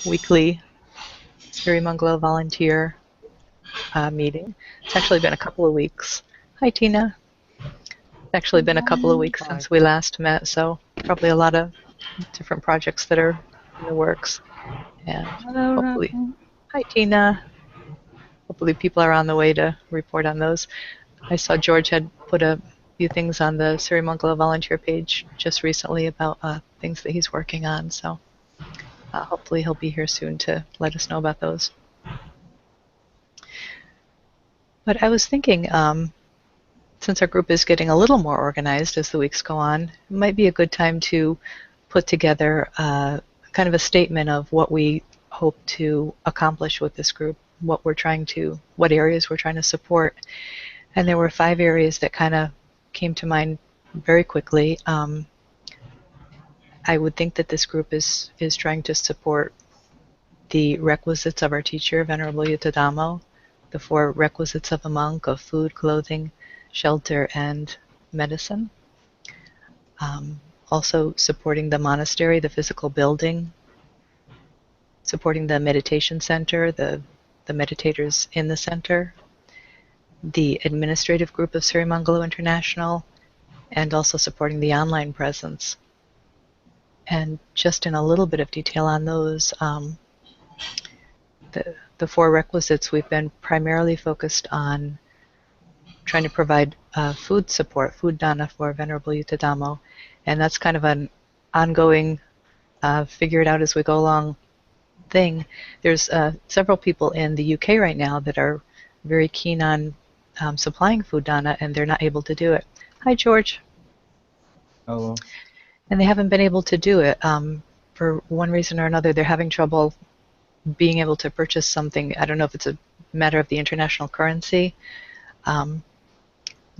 weekly Sirimangalo volunteer meeting. It's actually been a couple of weeks. Hi, Tina. It's actually been a couple of weeks Hi. since we last met, so probably a lot of different projects that are in the works. And Hello, hopefully, Robin. hi, Tina. Hopefully people are on the way to report on those. I saw George had put a few things on the Sirimangalo volunteer page just recently about things that he's working on, so hopefully he'll be here soon to let us know about those. But I was thinking, since our group is getting a little more organized as the weeks go on, it might be a good time to put together kind of a statement of what we hope to accomplish with this group, what areas we're trying to support. And there were 5 areas that kind of came to mind very quickly. I would think that this group is trying to support the requisites of our teacher, Venerable Yuttadhammo, the 4 requisites of a monk of food, clothing, shelter, and medicine. Also supporting the monastery, the physical building, supporting the meditation center, the meditators in the center, the administrative group of Sirimangalo International, and also supporting the online presence. And just in a little bit of detail on those, the 4 requisites, we've been primarily focused on trying to provide food support, food dana for Venerable Yuttadhammo, and that's kind of an ongoing figure it out as we go along thing. There's several people in the UK right now that are very keen on supplying food dana, and they're not able to do it. Hi, George. Hello. And they haven't been able to do it for one reason or another. They're having trouble being able to purchase something. I don't know if it's a matter of the international currency. Darren,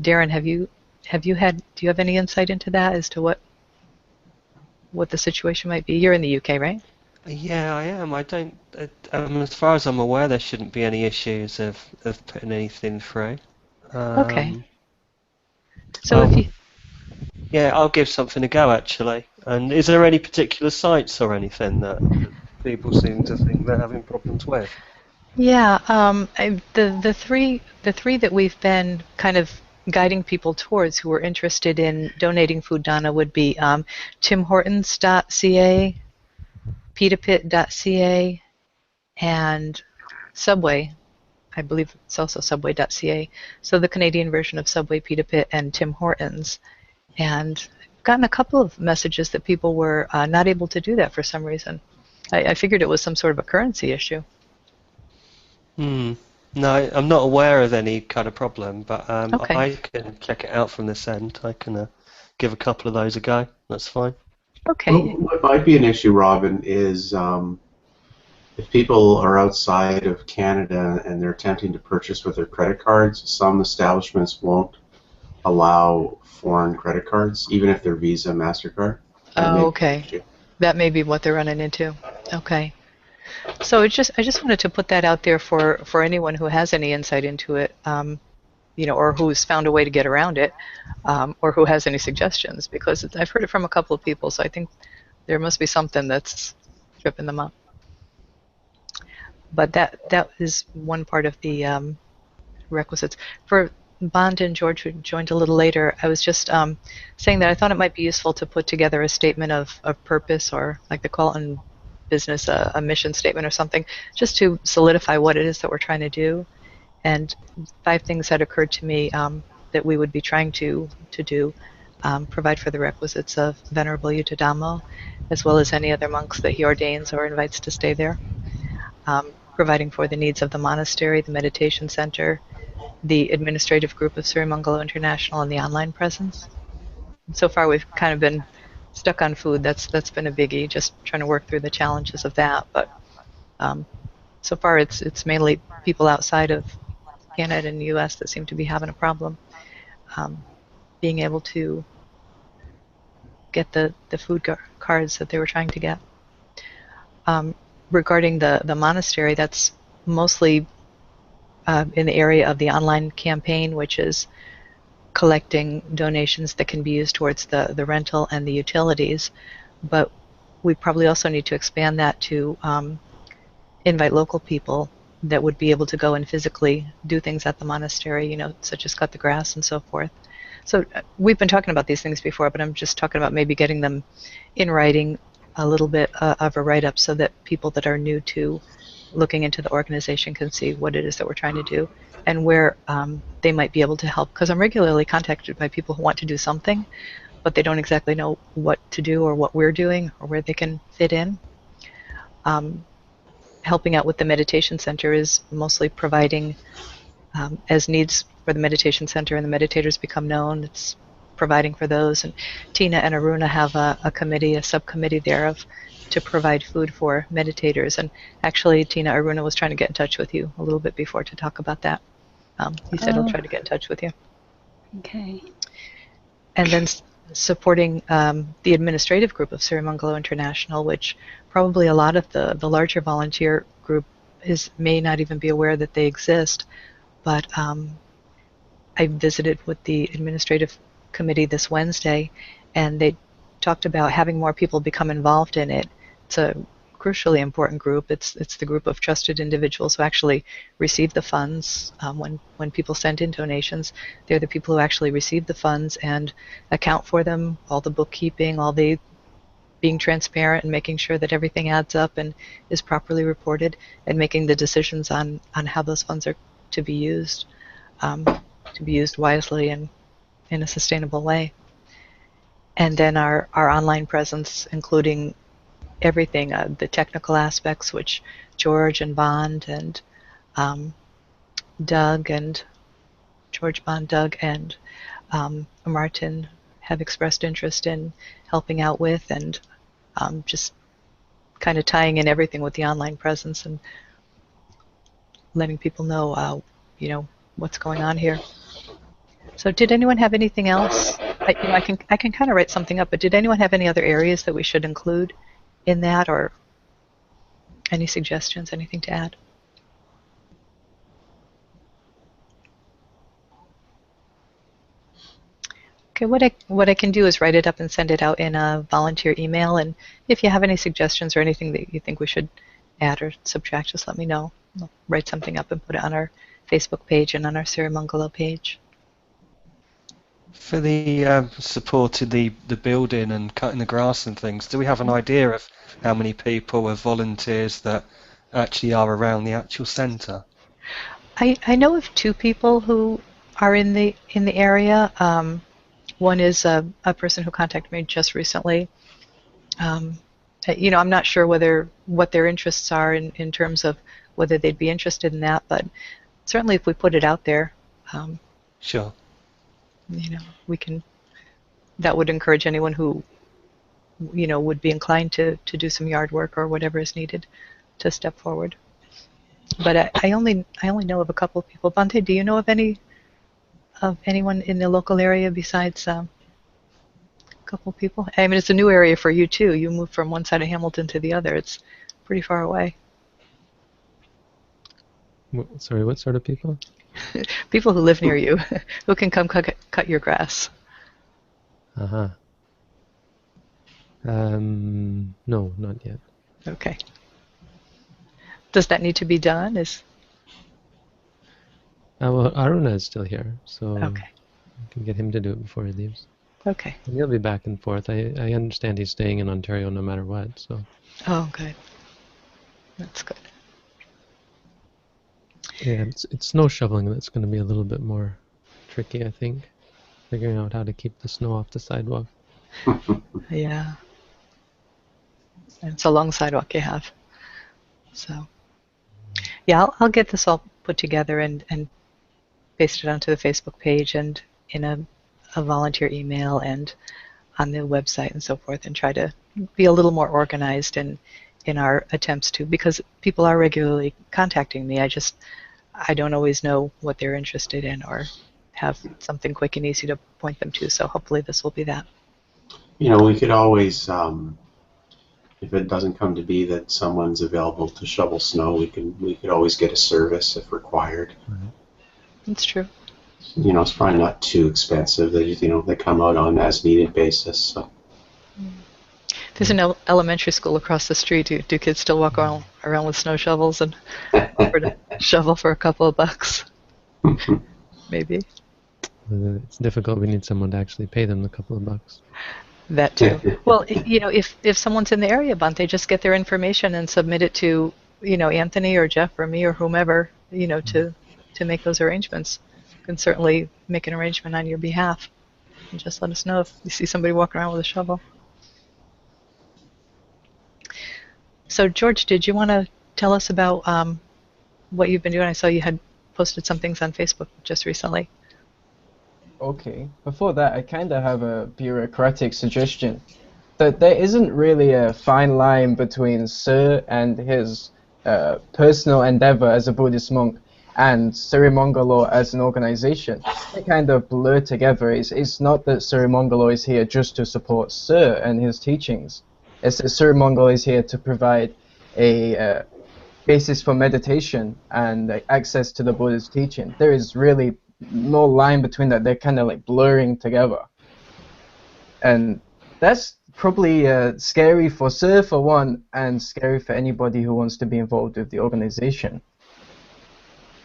do you have any insight into that as to what the situation might be? You're in the UK, right? Yeah, I am. I don't. As far as I'm aware, there shouldn't be any issues of putting anything through. Okay. Um, So if I'll you, yeah, I'll give something a go actually. And is there any particular sites or anything that people seem to think they're having problems with? yeah, the three that we've been kind of guiding people towards who are interested in donating food dana would be timhortons.ca, petapit.ca, and Subway. I believe it's also subway.ca. So the Canadian version of Subway, Pita Pit, and Tim Hortons. And I've gotten a couple of messages that people were not able to do that for some reason. I figured it was some sort of a currency issue. Hmm. No, I'm not aware of any kind of problem, but Okay. I can check it out from this end. I can give a couple of those a go. That's fine. Well, Okay. what might be an issue, Robin, is if people are outside of Canada and they're attempting to purchase with their credit cards, some establishments won't allow foreign credit cards, even if they're Visa, MasterCard. That Oh, may be an okay. issue. That may be what they're running into. Okay. So I just wanted to put that out there for anyone who has any insight into it, or who's found a way to get around it, or who has any suggestions, because I've heard it from a couple of people, so I think there must be something that's tripping them up. But that is one part of the requisites. For Bond and George, who joined a little later, I was just saying that I thought it might be useful to put together a statement of purpose, or like they call it in business, a mission statement or something, just to solidify what it is that we're trying to do. And 5 things had occurred to me that we would be trying to do. Provide for the requisites of Venerable Yuttadhammo, as well as any other monks that he ordains or invites to stay there. Providing for the needs of the monastery, the meditation center, the administrative group of Sirimangalo International, and the online presence. So far, we've kind of been stuck on food. That's been a biggie, just trying to work through the challenges of that. But um, so far, it's mainly people outside of Canada and the U.S. that seem to be having a problem being able to get the food cards that they were trying to get. Regarding the monastery, that's mostly in the area of the online campaign, which is collecting donations that can be used towards the rental and the utilities. But we probably also need to expand that to invite local people that would be able to go and physically do things at the monastery, such as cut the grass and so forth. So we've been talking about these things before, but I'm just talking about maybe getting them in writing, a little bit of a write-up, so that people that are new to looking into the organization can see what it is that we're trying to do and where they might be able to help. Because I'm regularly contacted by people who want to do something, but they don't exactly know what to do or what we're doing or where they can fit in. Helping out with the meditation center is mostly providing as needs for the meditation center and the meditators become known. It's providing for those. And Tina and Aruna have a committee, a subcommittee there to provide food for meditators. And actually, Tina, Aruna was trying to get in touch with you a little bit before to talk about that. He said he'll try to get in touch with you. Okay. And then supporting the administrative group of Sirimangalo International, which probably a lot of the larger volunteer group may not even be aware that they exist. But I visited with the administrative committee this Wednesday, and they talked about having more people become involved in it. It's a crucially important group. It's the group of trusted individuals who actually receive the funds. When people send in donations, they're the people who actually receive the funds and account for them, all the bookkeeping, all the being transparent and making sure that everything adds up and is properly reported, and making the decisions on how those funds are to be used wisely and in a sustainable way. And then our online presence, including everything, the technical aspects, which George and Bond and Doug and George, Bond, Doug, and Martin have expressed interest in helping out with, and just kind of tying in everything with the online presence and letting people know, what's going on here. So, did anyone have anything else? I can kind of write something up, but did anyone have any other areas that we should include in that, or any suggestions, anything to add? Okay, what I can do is write it up and send it out in a volunteer email, and if you have any suggestions or anything that you think we should add or subtract, just let me know. I'll write something up and put it on our Facebook page and on our Sirimangalo page. For the supporting the building and cutting the grass and things, do we have an idea of how many people are volunteers that actually are around the actual centre? I know of two people who are in the area. One is a person who contacted me just recently. I'm not sure what their interests are in terms of whether they'd be interested in that, but certainly if we put it out there, Sure. we can. That would encourage anyone who, would be inclined to do some yard work or whatever is needed to step forward. But I only know of a couple of people. Bante, do you know of anyone in the local area besides a couple of people? I mean, it's a new area for you too. You moved from one side of Hamilton to the other. It's pretty far away. Sorry, what sort of people? People who live near you, who can come cut your grass. Uh-huh. No, not yet. Okay. Does that need to be done? Well, Aruna is still here, so Okay. I can get him to do it before he leaves. Okay. And he'll be back and forth. I understand he's staying in Ontario no matter what, so. Oh, good. That's good. Yeah, it's snow shoveling that's going to be a little bit more tricky, I think. Figuring out how to keep the snow off the sidewalk. Yeah. And it's a long sidewalk you have. So, yeah, I'll get this all put together and paste it onto the Facebook page and in a volunteer email and on the website and so forth, and try to be a little more organized in our attempts to, because people are regularly contacting me. I don't always know what they're interested in or have something quick and easy to point them to. So hopefully this will be that. We could always, if it doesn't come to be that someone's available to shovel snow, we could always get a service if required. That's true. It's probably not too expensive. They come out on as needed basis. So. There's an elementary school across the street. Do kids still walk around with snow shovels and offer to shovel for a couple of bucks? Maybe. It's difficult. We need someone to actually pay them a couple of bucks. That too. Well, if someone's in the area, Bunt, they just get their information and submit it to, Anthony or Jeff or me or whomever, to make those arrangements. You can certainly make an arrangement on your behalf. And just let us know if you see somebody walking around with a shovel. So, George, did you want to tell us about what you've been doing? I saw you had posted some things on Facebook just recently. Okay. Before that, I kind of have a bureaucratic suggestion. That there isn't really a fine line between Sir and his personal endeavor as a Buddhist monk and Sirimangalo as an organization. They kind of blur together. It's not that Sirimangalo is here just to support Sir and his teachings. It's that Sirimangalo is here to provide a basis for meditation and access to the Buddha's teaching. There is really no line between that. They're kind of like blurring together. And that's probably scary for Sir for one, and scary for anybody who wants to be involved with the organization.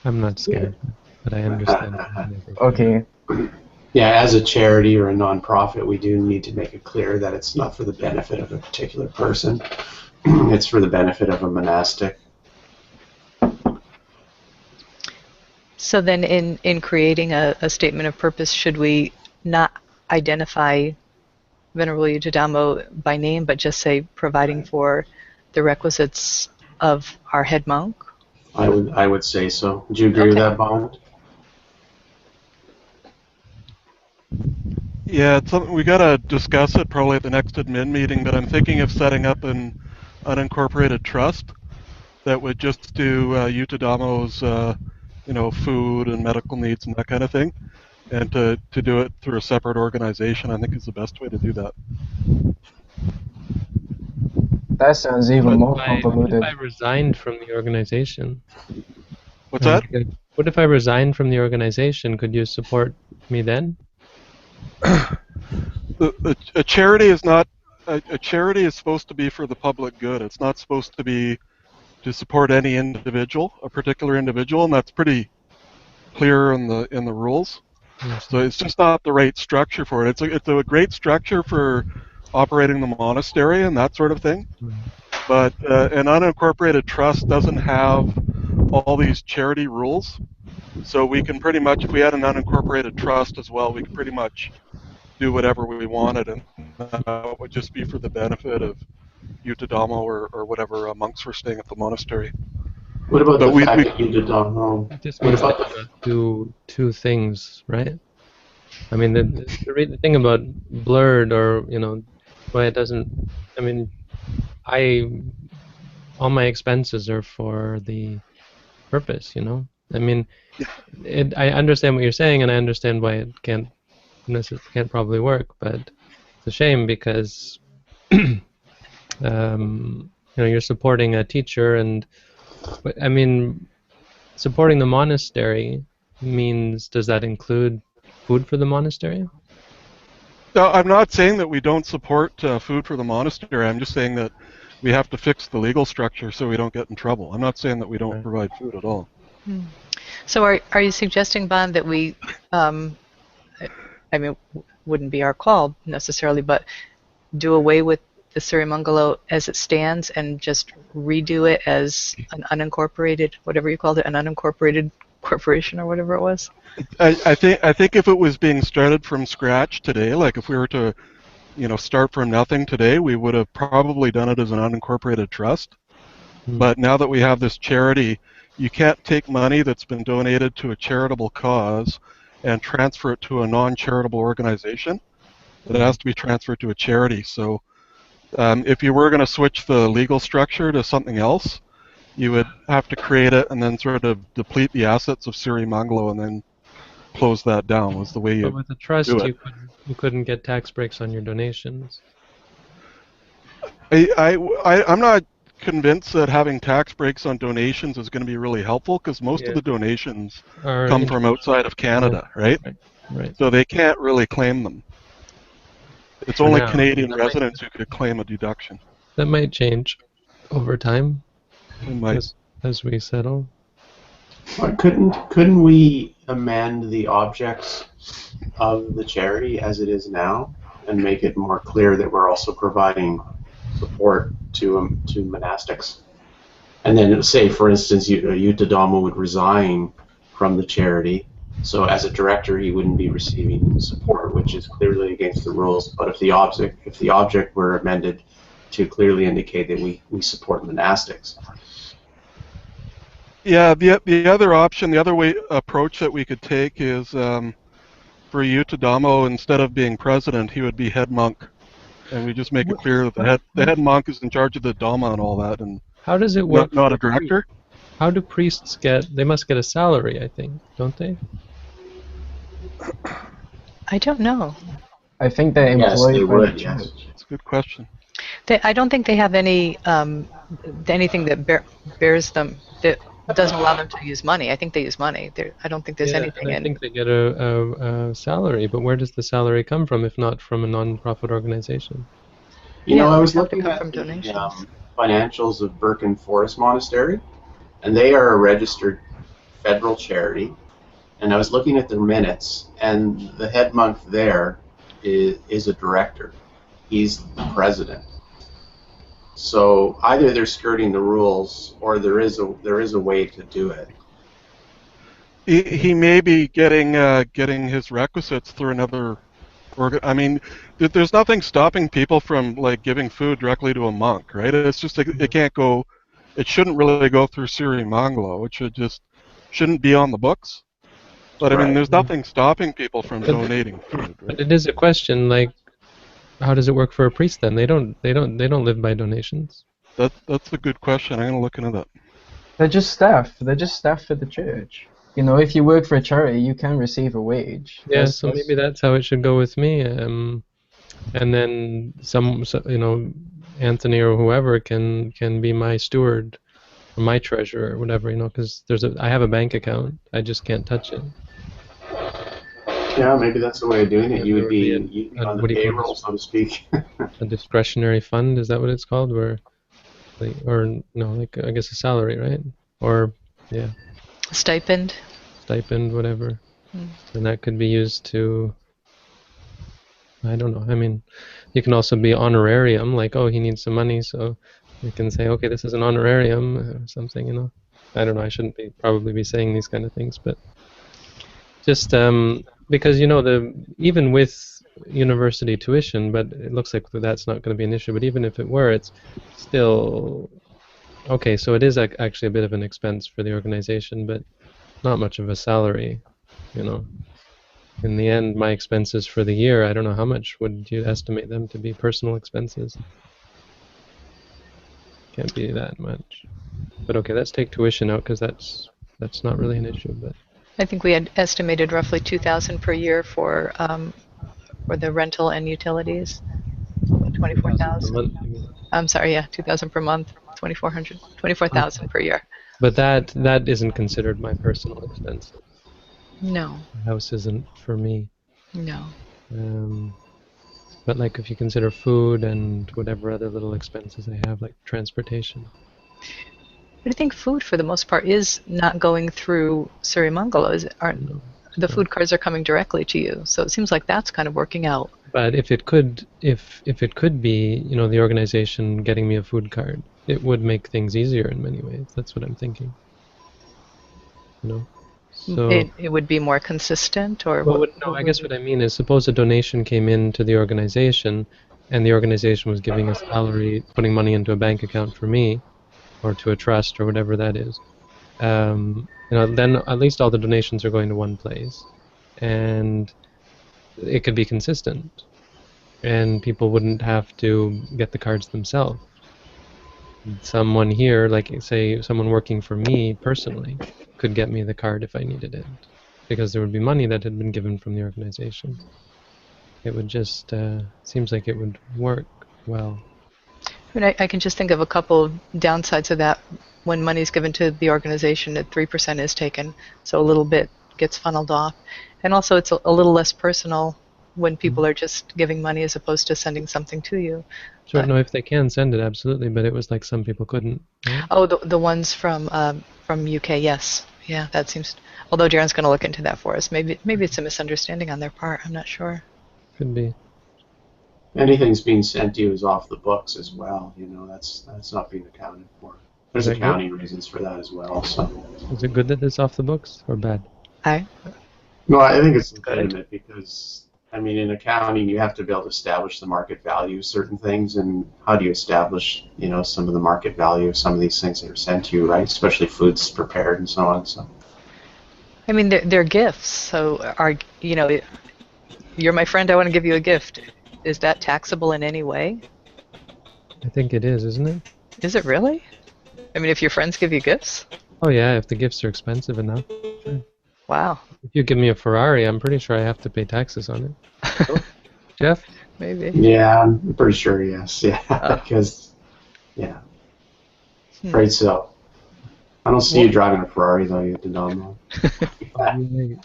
I'm not scared, but I understand. Okay. Yeah, as a charity or a nonprofit, we do need to make it clear that it's not for the benefit of a particular person. It's for the benefit of a monastic. So then in creating a statement of purpose, should we not identify Venerable Yudhidhammo by name, but just say providing for the requisites of our head monk? I would say so. Do you agree with that, Bond? Yeah, it's something we gotta discuss it probably at the next admin meeting, but I'm thinking of setting up an unincorporated trust that would just do Yudhidhammo's food and medical needs and that kind of thing, and to do it through a separate organization, I think is the best way to do that. That sounds even more What convoluted. if I resigned from the organization? What's that? What if I resigned from the organization? Could you support me then? A charity is not a charity is supposed to be for the public good. It's not supposed to be to support any individual, a particular individual, and that's pretty clear in the rules. So it's just not the right structure for it. It's a great structure for operating the monastery and that sort of thing. But an unincorporated trust doesn't have all these charity rules. So we can pretty much, if we had an unincorporated trust as well, we could pretty much do whatever we wanted, and it would just be for the benefit of Yudhidhammo or whatever monks were staying at the monastery. What about the fact that Yudhidhammo? It just means that do two things, right? I mean, the thing about blurred, or why it doesn't. I mean, all my expenses are for the purpose. I mean, I understand what you're saying, and I understand why it can't probably work, but it's a shame because you're supporting a teacher, and I mean, supporting the monastery does that include food for the monastery? No, I'm not saying that we don't support food for the monastery. I'm just saying that we have to fix the legal structure so we don't get in trouble. I'm not saying that we don't provide food at all. So are you suggesting, Bond, that we, I mean, wouldn't be our call necessarily, but do away with the Sirimangalo as it stands and just redo it as an unincorporated, whatever you called it, an unincorporated corporation or whatever it was? I think if it was being started from scratch today, like if we were to, start from nothing today, we would have probably done it as an unincorporated trust. But now that we have this charity, you can't take money that's been donated to a charitable cause and transfer it to a non-charitable organization. It has to be transferred to a charity. So if you were going to switch the legal structure to something else, you would have to create it and then sort of deplete the assets of Sirimangalo and then close that down was the way you do it. But with a trust, you couldn't get tax breaks on your donations. I'm not convinced that having tax breaks on donations is going to be really helpful because most of the donations come from outside of Canada, right? Right. So they can't really claim them. It's For only now. Canadian That might, residents who could claim a deduction. that might change over time It might. as we settle. But couldn't we amend the objects of the charity as it is now and make it more clear that we're also providing support to monastics? And then say, for instance, Utadamo would resign from the charity, so as a director he wouldn't be receiving support, which is clearly against the rules. But if the object were amended to clearly indicate that we support monastics. Yeah, the other option, the other approach that we could take is for Utadamo, instead of being president, he would be head monk, and we just make it clear that the head monk is in charge of the Dhamma and all that, and How does it work not for a director. How do priests get? They must get a salary, I think, don't they? I don't know. I think they're Yes, they employed by the would. Yes. church. It's a good question. I don't think they have any anything that bears them that doesn't allow them to use money. I think they use money. I don't think there's Yeah, anything and I in. think they get a salary, but where does the salary come from if not from a non-profit organization? You know, Yeah, I it was would have to looking come at from the donations. financials of Birken Forest Monastery, and they are a registered federal charity. And I was looking at their minutes, and the head monk there is a director. He's the president. So either they're skirting the rules, or there is a way to do it. He may be getting his requisites through another I mean, there's nothing stopping people from like giving food directly to a monk, right? It's just like, it can't go. It shouldn't really go through Sirimangalo. It shouldn't be on the books. But I mean, Right. there's nothing stopping people from But, donating food, but right? it is a question, like, how does it work for a priest then? They don't live by donations. That's a good question. I'm gonna look into that. They're just staff. They're just staff for the church. You know, if you work for a charity, you can receive a wage. Yeah, so maybe that's how it should go with me. And then Anthony or whoever can be my steward or my treasurer or whatever, because I have a bank account. I just can't touch it. Yeah, maybe that's the way of doing it. And You there would would be be on the what do you call payroll, this? so to speak. A discretionary fund, is that what it's called? Or no, like I guess a salary, right? Or yeah, Stipend. stipend, whatever. Mm. And that could be used to, I don't know. I mean, you can also be honorarium, like, oh, he needs some money, so you can say, okay, this is an honorarium or something. I don't know. I shouldn't probably be saying these kind of things, but just because even with university tuition, but it looks like that's not going to be an issue. But even if it were, it's still okay. So it is actually a bit of an expense for the organization, but not much of a salary. In the end, my expenses for the year, I don't know how much would you estimate them to be personal expenses. Can't be that much. But okay, let's take tuition out because that's not really an issue. But I think we had estimated roughly 2,000 per year for the rental and utilities. 2,000 per 24,000. month, you mean? I'm sorry, yeah, 2,000 per month, 24,000 per year. But that isn't considered my personal expenses. No, The house isn't for me. no. But like if you consider food and whatever other little expenses I have, like transportation. But I think food, for the most part, is not going through Sirimangalo. No. The food cards are coming directly to you, so it seems like that's kind of working out. But if it could be, the organization getting me a food card, it would make things easier in many ways. That's what I'm thinking. So It would be more consistent, or what? no, I guess what I mean is, suppose a donation came into the organization, and the organization was giving a salary, putting money into a bank account for me, or to a trust, or whatever that is. Then at least all the donations are going to one place, and it could be consistent, and people wouldn't have to get the cards themselves. Someone here, like say someone working for me personally, could get me the card if I needed it, because there would be money that had been given from the organization. It would just seems like it would work well. I mean, I can just think of a couple of downsides of that. When money is given to the organization, that 3% is taken, so a little bit gets funneled off, and also it's a little less personal when people are just giving money as opposed to sending something to you. Sure, But, no, if they can send it, absolutely, but it was like some people couldn't, right? oh, the ones from UK, yes. Yeah, that seems. Although Darren's going to look into that for us. Maybe it's a misunderstanding on their part. I'm not sure. Could be. Anything's being sent to you is off the books as well. That's not being accounted for. Is There's that good? accounting reasons for that as well. So, Is it good that it's off the books or bad? no, I think it's Good. legitimate because I mean, in accounting, you have to be able to establish the market value of certain things, and how do you establish, some of the market value of some of these things that are sent to you, right? Especially foods prepared and so on. So, I mean, they're gifts. So you're my friend. I want to give you a gift. Is that taxable in any way? I think it is, isn't it? Is it really? I mean, if your friends give you gifts? Oh yeah, if the gifts are expensive enough. Sure. Wow. If you give me a Ferrari, I'm pretty sure I have to pay taxes on it. Jeff? Maybe. yeah, I'm pretty sure, yes. Yeah, Oh. because, yeah, Hmm. afraid so. I don't see you driving a Ferrari, though, you know. You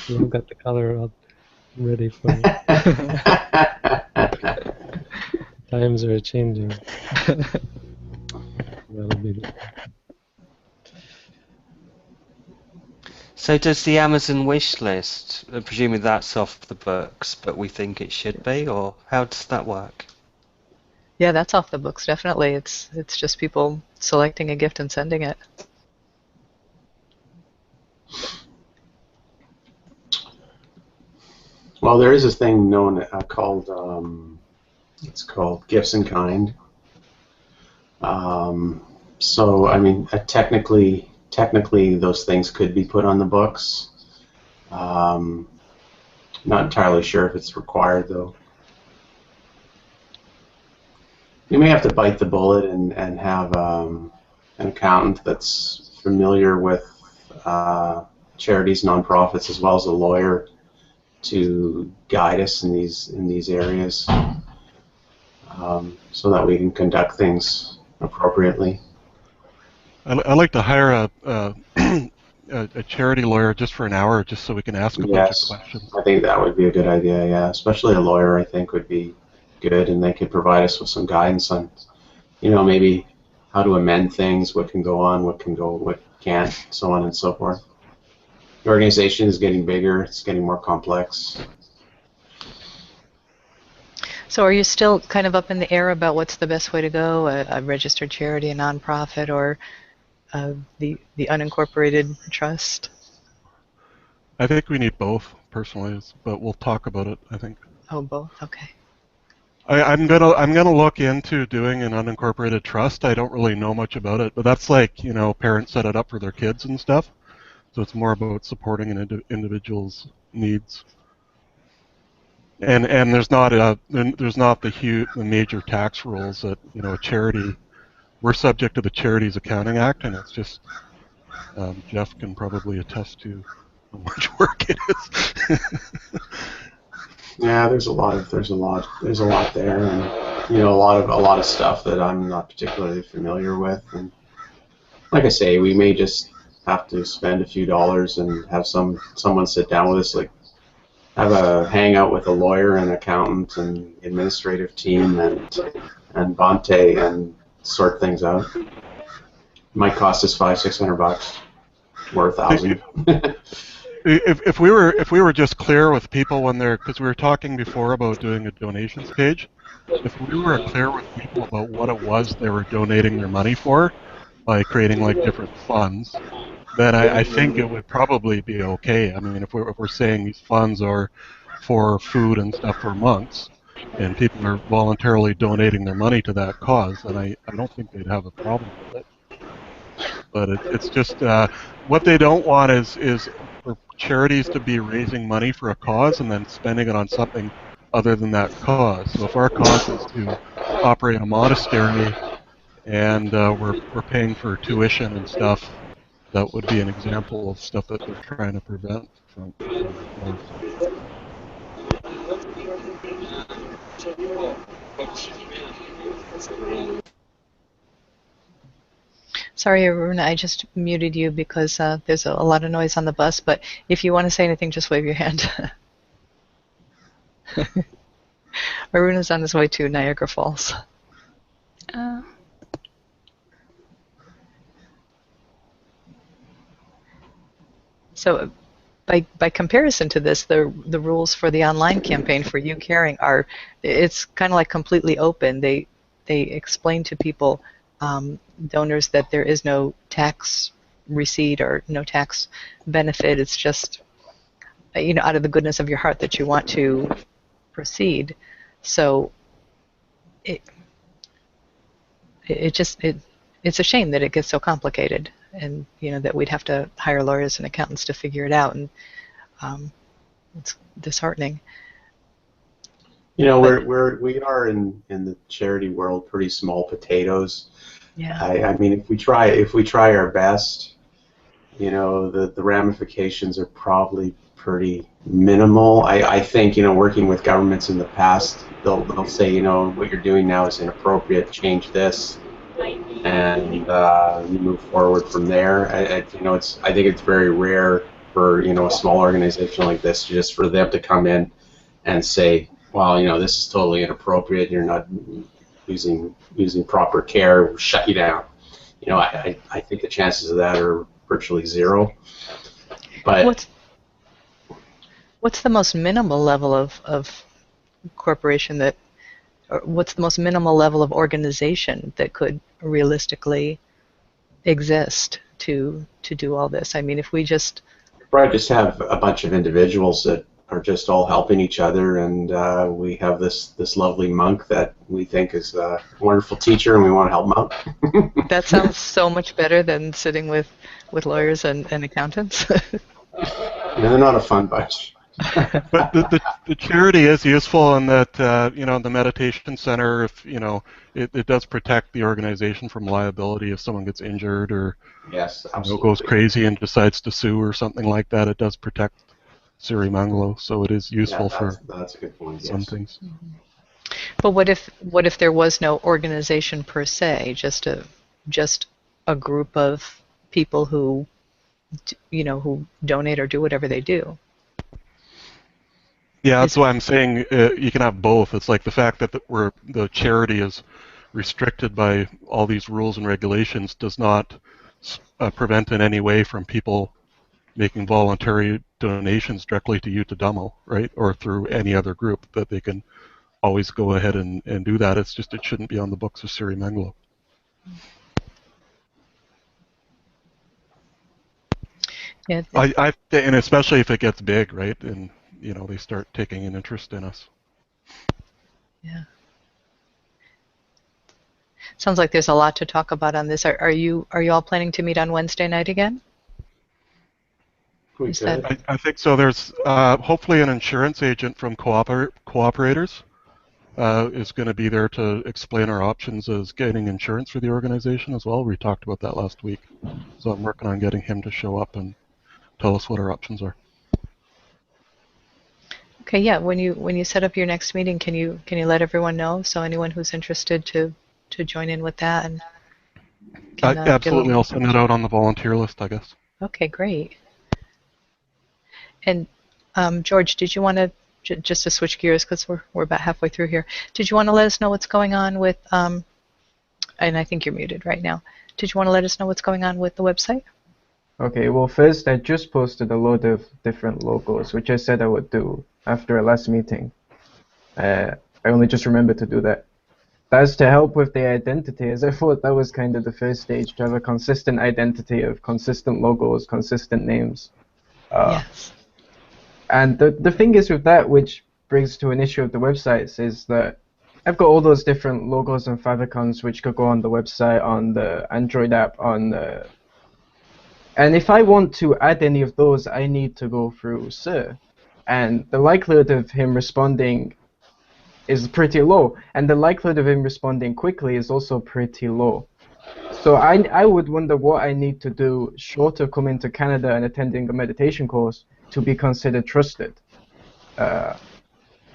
haven't got the color all ready for it. Times are changing. That'll be the... So does the Amazon wish list, presumably that's off the books, but we think it should be, or how does that work? Yeah, that's off the books, definitely. It's just people selecting a gift and sending it. Well, there is a thing known called it's called gifts in kind. So I mean, technically, those things could be put on the books. Not entirely sure if it's required, though. You may have to bite the bullet and have an accountant that's familiar with charities, nonprofits, as well as a lawyer to guide us in these areas, so that we can conduct things appropriately. I like to hire a charity lawyer just for an hour, just so we can ask a bunch of Yes, questions. I think that would be a good idea. Yeah, especially a lawyer, I think would be good, and they could provide us with some guidance on, maybe how to amend things, what can go on, what can't, so on and so forth. The organization is getting bigger; it's getting more complex. So are you still kind of up in the air about what's the best way to go, a registered charity, a nonprofit, or the unincorporated trust? I think we need both, personally, but we'll talk about it, I think. Oh, both. Okay. I'm gonna look into doing an unincorporated trust. I don't really know much about it, but that's like, parents set it up for their kids and stuff. So it's more about supporting an individual's needs. And there's not the major tax rules that, a charity. We're subject to the Charities Accounting Act, and it's just Jeff can probably attest to how much work it is. Yeah, there's a lot there, and a lot of stuff that I'm not particularly familiar with. And like I say, we may just have to spend a few dollars and have someone sit down with us, like have a hangout with a lawyer and accountant and administrative team and Bonte and sort things out. Might cost us $500-600 or $1,000. If we were just clear with people when they're, because we were talking before about doing a donations page, if we were clear with people about what it was they were donating their money for by creating like different funds, then I think it would probably be okay. I mean, if we're saying these funds are for food and stuff for monks, and people are voluntarily donating their money to that cause, then I don't think they'd have a problem with it. But it's just what they don't want is for charities to be raising money for a cause and then spending it on something other than that cause. So if our cause is to operate a monastery and we're paying for tuition and stuff, that would be an example of stuff that they're trying to prevent from the cause. Sorry, Aruna, I just muted you because there's a lot of noise on the bus. But if you want to say anything, just wave your hand. Arun is on his way to Niagara Falls. So by comparison to this, the rules for the online campaign for You Caring are, it's kind of like completely open. They explain to people, donors, that there is no tax receipt or no tax benefit. It's just, out of the goodness of your heart that you want to proceed. So it's a shame that it gets so complicated, and that we'd have to hire lawyers and accountants to figure it out, and it's disheartening. We are in the charity world pretty small potatoes. Yeah. I mean, if we try our best, the ramifications are probably pretty minimal. I think, working with governments in the past, they'll say, what you're doing now is inappropriate, change this, and you move forward from there. I think it's very rare for, a small organization like this, just for them to come in and say, well, this is totally inappropriate, you're not using proper care, we'll shut you down. I think the chances of that are virtually zero. But what's the most minimal level of corporation that, or what's the most minimal level of organization that could realistically exist to do all this? I mean, if we just probably just have a bunch of individuals that are just all helping each other, and we have this lovely monk that we think is a wonderful teacher, and we want to help him out. That sounds so much better than sitting with lawyers and accountants. They're not a fun bunch. But the charity is useful in that, the meditation center, if, it does protect the organization from liability if someone gets injured or yes, absolutely. goes crazy and decides to sue or something like that. It does protect Sirimangalo, so it is useful for that's a good point, some yes. things. But what if there was no organization per se, just a group of people who who donate or do whatever they do? Yeah, that's why I'm saying you can have both. It's like the fact that the charity is restricted by all these rules and regulations does not prevent in any way from people making voluntary donations directly to you to Dummel, right? Or through any other group, that they can always go ahead and do that. It's just it shouldn't be on the books of Sirimangalo. Yeah. And especially if it gets big, right? And they start taking an interest in us. Yeah. Sounds like there's a lot to talk about on this. Are you all planning to meet on Wednesday night again? I think so. There's hopefully an insurance agent from Cooperators is going to be there to explain our options as getting insurance for the organization as well. We talked about that last week. So I'm working on getting him to show up and tell us what our options are. Okay, yeah. When you set up your next meeting, can you let everyone know, so anyone who's interested to join in with that and can, absolutely, I'll send it out on the volunteer list, I guess. Okay, great. And George, did you want to just to switch gears, because we're about halfway through here? Did you want to let us know what's going on with and I think you're muted right now. Did you want to let us know what's going on with the website? Okay, well, first, I just posted a load of different logos, which I said I would do after our last meeting. I only just remembered to do that. That's to help with the identity, as I thought that was kind of the first stage, to have a consistent identity of consistent logos, consistent names. Yes. And the thing is with that, which brings to an issue of the websites, is that I've got all those different logos and favicons which could go on the website, on the Android app, on the... And if I want to add any of those, I need to go through Sir. And the likelihood of him responding is pretty low. And the likelihood of him responding quickly is also pretty low. So I would wonder what I need to do, short of coming to Canada and attending a meditation course, to be considered trusted.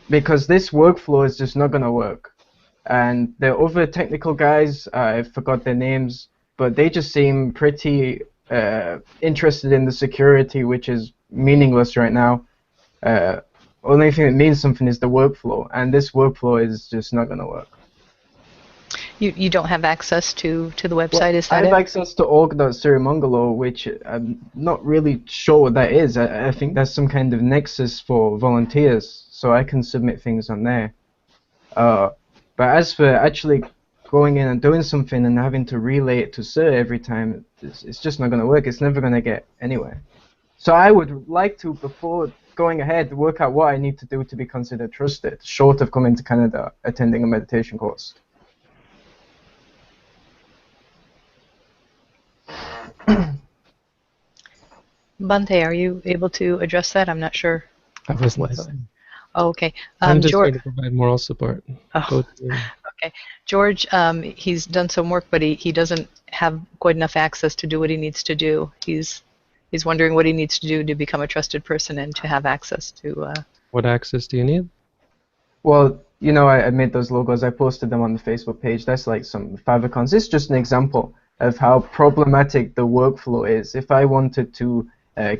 Because this workflow is just not going to work. And the other technical guys, I forgot their names, but they just seem pretty interested in the security, which is meaningless right now. only thing that means something is the workflow, and this workflow is just not going to work. You don't have access to the Well, website, is I that have it? access to org.sirimangalo, which I'm not really sure what that is. I think that's some kind of nexus for volunteers, so I can submit things on there. But as for actually going in and doing something and having to relay it to Sir every time, it's just not going to work. It's never going to get anywhere. So I would like to, before going ahead, work out what I need to do to be considered trusted, short of coming to Canada, attending a meditation course. Bante, are you able to address that? I'm not sure. I was What? listening. Oh, okay. I'm just George. here to provide moral support. Oh, Go to okay. George, he's done some work, but he doesn't have quite enough access to do what he needs to do. He's wondering what he needs to do to become a trusted person and to have access to. what access do you need? Well, you know, I made those logos. I posted them on the Facebook page. That's like some favicons. It's just an example of how problematic the workflow is. If I wanted to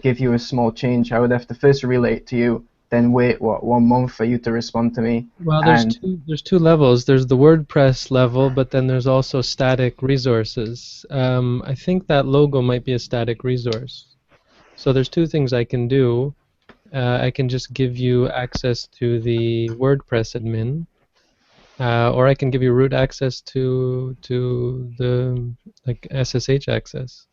give you a small change, I would have to first relay it to you, then wait, 1 month for you to respond to me. Well, And there's two levels. There's the WordPress level, but then there's also static resources. I think that logo might be a static resource. So there's two things I can do. I can just give you access to the WordPress admin, or I can give you root access to the like SSH access.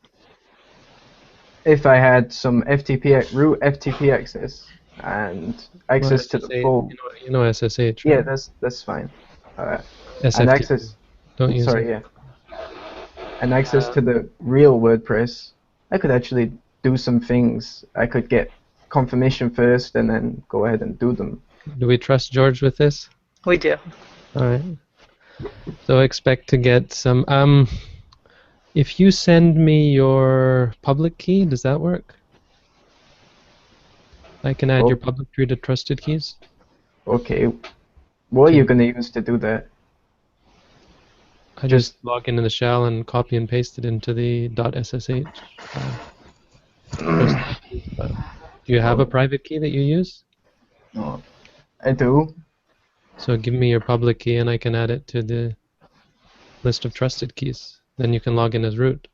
if I had some FTP root FTP access and Well, access to the SSH, full, you know SSH, yeah, right? that's fine. And SFTP. access, Don't use sorry, it. yeah, and access to the real WordPress, I could actually do some things. I could get confirmation first and then go ahead and do them. Do we trust George with this? We do. All right. So expect to get some. If you send me your public key, does that work? I can add your Oh, public key to trusted keys. okay. What are Okay. you going to use to do that? I just log into the shell and copy and paste it into the .ssh file. Trusted keys file. Do you have a private key that you use? Oh, I do. So give me your public key and I can add it to the list of trusted keys. Then you can log in as root.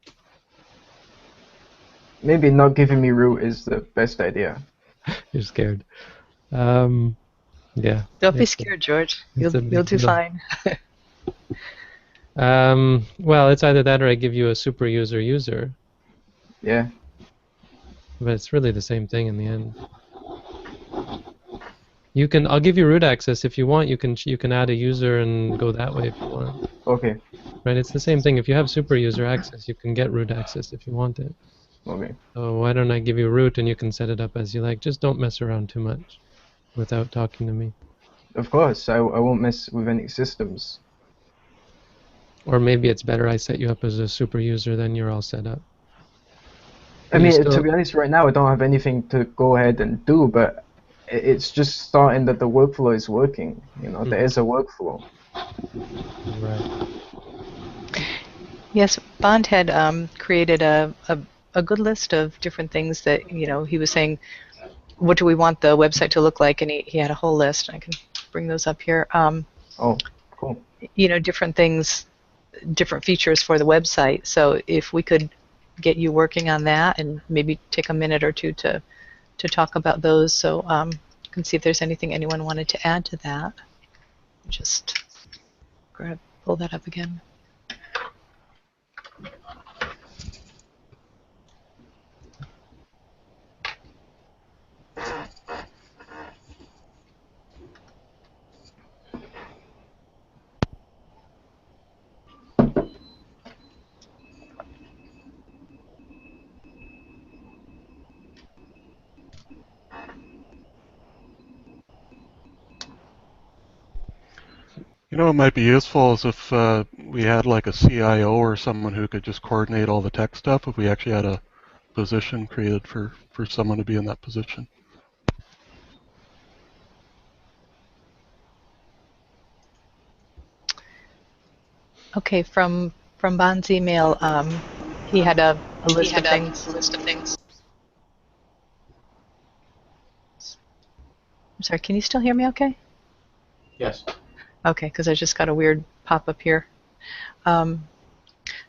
Maybe not giving me root is the best idea. You're scared. Yeah. Don't be it's a- scared, George. it's a You'll big do deal. fine. Well, it's either that or I give you a super user, Yeah. but it's really the same thing in the end. I'll give you root access if you want. You can add a user and go that way if you want. Okay. Right? It's the same thing. If you have super user access, you can get root access if you want it. Okay. So why don't I give you root and you can set it up as you like. Just don't mess around too much without talking to me. Of course, I won't mess with any systems. Or maybe it's better I set you up as a super user, then you're all set up. I But you mean, to still, be honest, right now I don't have anything to go ahead and do, but it's just starting that the workflow is working. You know, there is a workflow. right. Yes, Bond had created a good list of different things that, he was saying, what do we want the website to look like? And he had a whole list. I can bring those up here. Oh, cool. Different things, different features for the website. So if we could get you working on that and maybe take a minute or two to talk about those, so you can see if there's anything anyone wanted to add to that. Just pull that up again. You know, it might be useful is if we had like a CIO or someone who could just coordinate all the tech stuff, if we actually had a position created for someone to be in that position. Okay, from Bond's email, he had a list of things. I'm sorry, can you still hear me okay? Yes. Okay, because I just got a weird pop-up here. Um,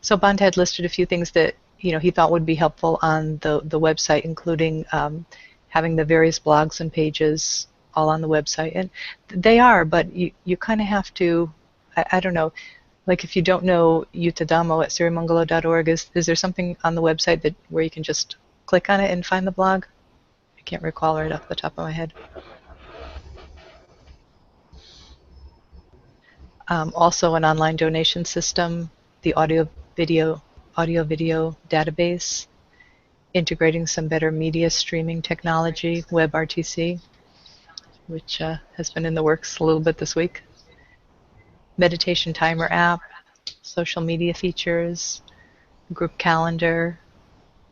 so Bond had listed a few things that he thought would be helpful on the website, including having the various blogs and pages all on the website. And they are, but you kind of have to, I don't know, like if you don't know Yutadamo at sirimangalo.org, is there something on the website that where you can just click on it and find the blog? I can't recall right off the top of my head. Also an online donation system, the audio-video database, integrating some better media streaming technology, WebRTC, which has been in the works a little bit this week, meditation timer app, social media features, group calendar,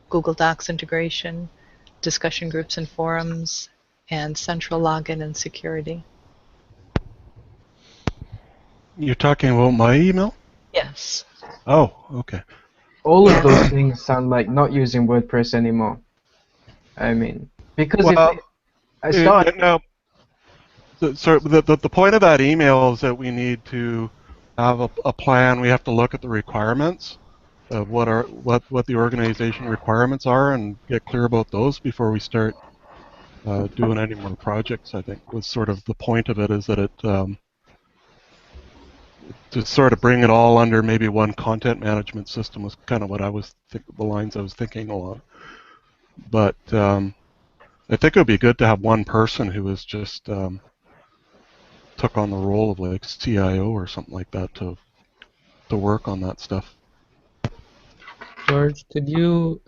Google Docs integration, discussion groups and forums, and central login and security. You're talking about my email? Yes. Oh, okay. All of those things sound like not using WordPress anymore. I mean, because if Well, I start, now, the point of that email is that we need to have a plan. We have to look at the requirements of what the organization requirements are and get clear about those before we start doing any more projects. I think was sort of the point of it, is that it to sort of bring it all under maybe one content management system was kind of what I was the lines I was thinking along. But I think it would be good to have one person who is just took on the role of like CIO or something like that to work on that stuff. George, did you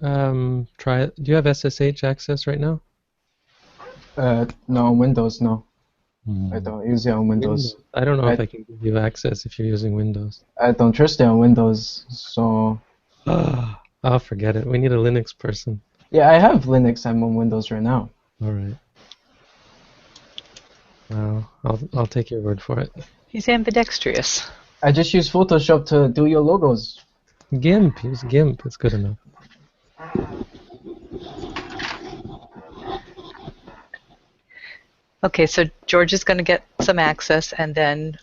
try? Do you have SSH access right now? no, on Windows, no. I don't use it on Windows. I don't know if I can give you access if you're using Windows. I don't trust it on Windows, so I'll forget it. We need a Linux person. yeah, I have Linux. I'm on Windows right now. All right. Well, I'll take your word for it. He's ambidextrous. I just use Photoshop to do your logos. GIMP, use GIMP. It's good enough. Okay, so George is going to get some access, and then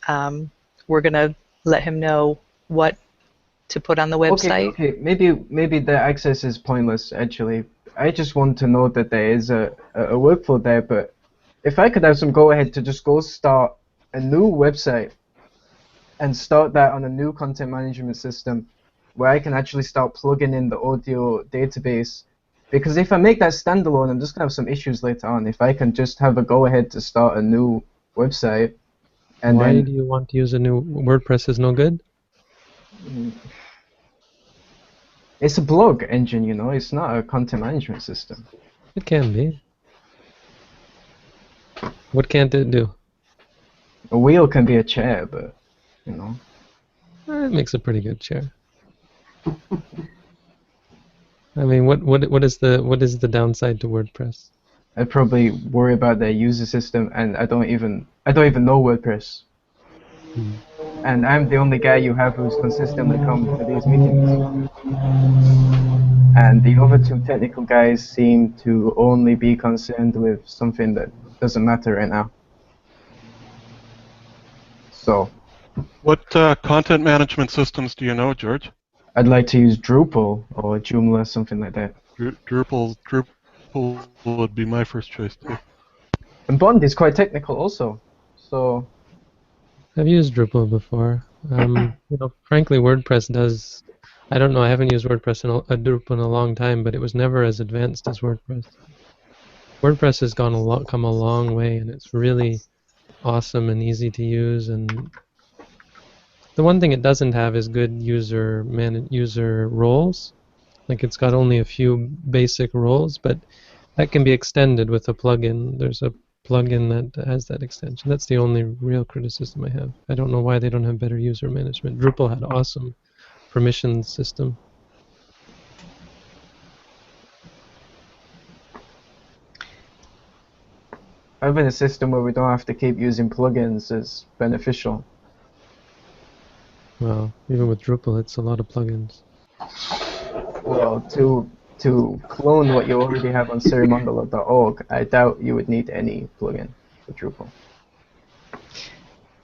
we're going to let him know what to put on the website. Okay. Maybe the access is pointless. Actually, I just want to know that there is a workflow there. But if I could have some go-ahead to just go start a new website and start that on a new content management system, where I can actually start plugging in the audio database. Because if I make that standalone, I'm just going to have some issues later on. If I can just have a go-ahead to start a new website, and Why then... do you want to use a new... WordPress is no good? It's a blog engine, you know. It's not a content management system. It can be. What can't it do? A wheel can be a chair, but, you know. It makes a pretty good chair. I mean, what is the downside to WordPress? I probably worry about their user system, and I don't even know WordPress. And I'm the only guy you have who's consistently come to these meetings. And the other two technical guys seem to only be concerned with something that doesn't matter right now. So. What content management systems do you know, George? I'd like to use Drupal or Joomla, something like that. Drupal would be my first choice too. And Bond is quite technical also, so. I've used Drupal before. Frankly, WordPress does. I don't know. I haven't used WordPress Drupal in a long time, but it was never as advanced as WordPress. WordPress has come a long way, and it's really awesome and easy to use. And the one thing it doesn't have is good user roles. Like it's got only a few basic roles, but that can be extended with a plugin. There's a plugin that has that extension. That's the only real criticism I have. I don't know why they don't have better user management. Drupal had awesome permissions system. Having a system where we don't have to keep using plugins is beneficial. Well, even with Drupal, it's a lot of plugins. Well, to clone what you already have on sirimangalo.org, I doubt you would need any plugin. for Drupal.